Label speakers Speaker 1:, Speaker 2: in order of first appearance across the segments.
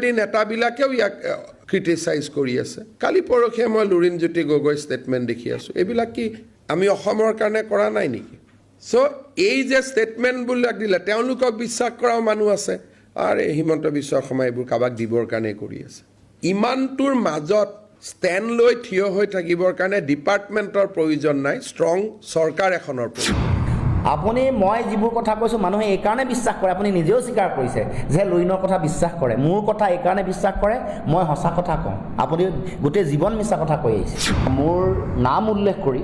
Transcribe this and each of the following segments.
Speaker 1: party নেতাবিলাকেও ইয়াক criticise কৰি আছে কালি পৰহিয়ে মই লুৰিণজ্যোতি গগৈ ষ্টেটমেণ্ট দেখি আছোঁ এইবিলাক কি আমি অসমৰ কাৰণে কৰা নাই নেকি চ' এই যে ষ্টেটমেণ্টবিলাক দিলে তেওঁলোকক বিশ্বাস কৰাও মানুহ আছে আৰে হিমন্ত বিশ্ব শৰ্মা এইবোৰ কাৰোবাক দিবৰ কাৰণে কৰি আছে ইমানটোৰ মাজত ষ্টেণ্ড লৈ থিয় হৈ থাকিবৰ কাৰণে ডিপাৰ্টমেণ্টৰ প্ৰয়োজন নাই ষ্ট্ৰং চৰকাৰ এখনৰ প্ৰয়োজন
Speaker 2: আপুনি মই যিবোৰ কথা কৈছোঁ মানুহে এইকাৰণে বিশ্বাস কৰে আপুনি নিজেও স্বীকাৰ কৰিছে যে লুৰিণৰ কথা বিশ্বাস কৰে মোৰ কথা এইকাৰণে বিশ্বাস কৰে মই সঁচা কথা কওঁ আপুনি গোটেই জীৱন মিছা কথা কৈ আহিছে মোৰ নাম উল্লেখ কৰি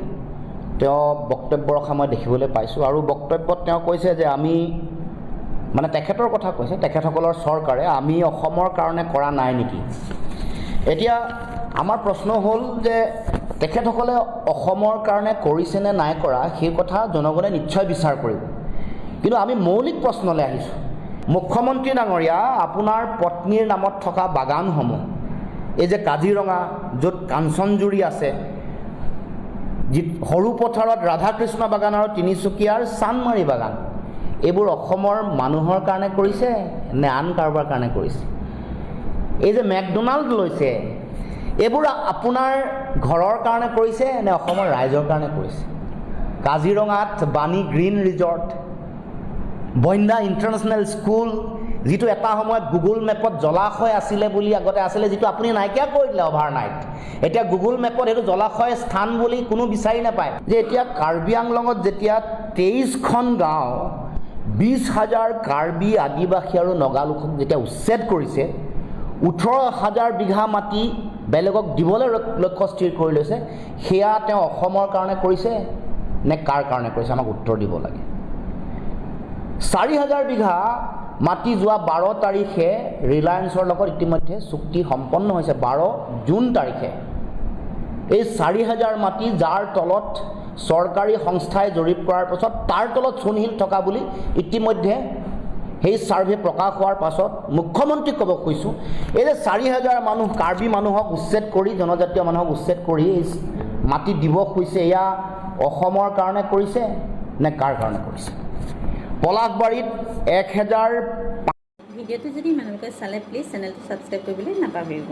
Speaker 2: তেওঁ বক্তব্য ৰখা মই দেখিবলৈ পাইছোঁ আৰু বক্তব্যত তেওঁ কৈছে যে আমি মানে তেখেতৰ কথা কৈছে তেখেতসকলৰ চৰকাৰে আমি অসমৰ কাৰণে কৰা নাই নেকি এতিয়া আমাৰ প্ৰশ্ন হ'ল যে তেখেতসকলে অসমৰ কাৰণে কৰিছেনে নাই কৰা সেই কথা জনগণে নিশ্চয় বিচাৰ কৰিব কিন্তু আমি মৌলিক প্ৰশ্নলৈ আহিছোঁ মুখ্যমন্ত্ৰী ডাঙৰীয়া আপোনাৰ পত্নীৰ নামত থকা বাগানসমূহ এই যে কাজিৰঙা য'ত কাঞ্চনজুৰি আছে যি সৰু পথাৰত ৰাধাকৃষ্ণ বাগান আৰু তিনিচুকীয়াৰ চানমাৰী বাগান এইবোৰ অসমৰ মানুহৰ কাৰণে কৰিছে নে আন কাৰোবাৰ কাৰণে কৰিছে এই যে মেকডোনাল্ড লৈছে এইবোৰ আপোনাৰ ঘৰৰ কাৰণে কৰিছে নে অসমৰ ৰাইজৰ কাৰণে কৰিছে কাজিৰঙাত বাণী গ্ৰীণ ৰিজৰ্ট বইন্দা ইণ্টাৰনেশ্যনেল স্কুল যিটো এটা সময়ত গুগল মেপত জলাশয় আছিলে বুলি আগতে আছিলে যিটো আপুনি নাইকিয়া কৰি দিলে অভাৰনাইট এতিয়া গুগল মেপত সেইটো জলাশয় স্থান বুলি কোনো বিচাৰি নাপায় যে এতিয়া কাৰ্বি আংলঙত যেতিয়া 23খন গাঁও 20,000 কাৰ্বি আদিবাসী আৰু নগালোকক যেতিয়া উচ্ছেদ কৰিছে 18,000 বিঘা মাটি বেলেগক দিবলৈ লক্ষ্য স্থিৰ কৰি লৈছে সেয়া তেওঁ অসমৰ কাৰণে কৰিছে নে কাৰ কাৰণে কৰিছে আমাক উত্তৰ দিব লাগে 4,000 বিঘা মাটি যোৱা 12 তাৰিখে ৰিলায়েন্সৰ লগত ইতিমধ্যে চুক্তি সম্পন্ন হৈছে 12 জুন তাৰিখে এই 4,000 মাটি যাৰ তলত চৰকাৰী সংস্থাই জৰীপ কৰাৰ পাছত তাৰ তলত চূণশিল থকা বুলি ইতিমধ্যে সেই ছাৰ্ভে প্ৰকাশ হোৱাৰ পাছত মুখ্যমন্ত্ৰীক ক'ব কৈছোঁ এই যে 4,000 মানুহ কাৰ্বি মানুহক উচ্ছেদ কৰি জনজাতীয় মানুহক উচ্ছেদ কৰি এই মাটি দিব খুজিছে এয়া অসমৰ কাৰণে কৰিছে নে কাৰ কাৰণে কৰিছে পলাশবাৰীত 1,000
Speaker 3: ভিডিঅ'টো যদি মানুহলোকে চালে প্লিজ চেনেলটো ছাবস্ক্ৰাইব কৰিবলৈ নাপাহৰিব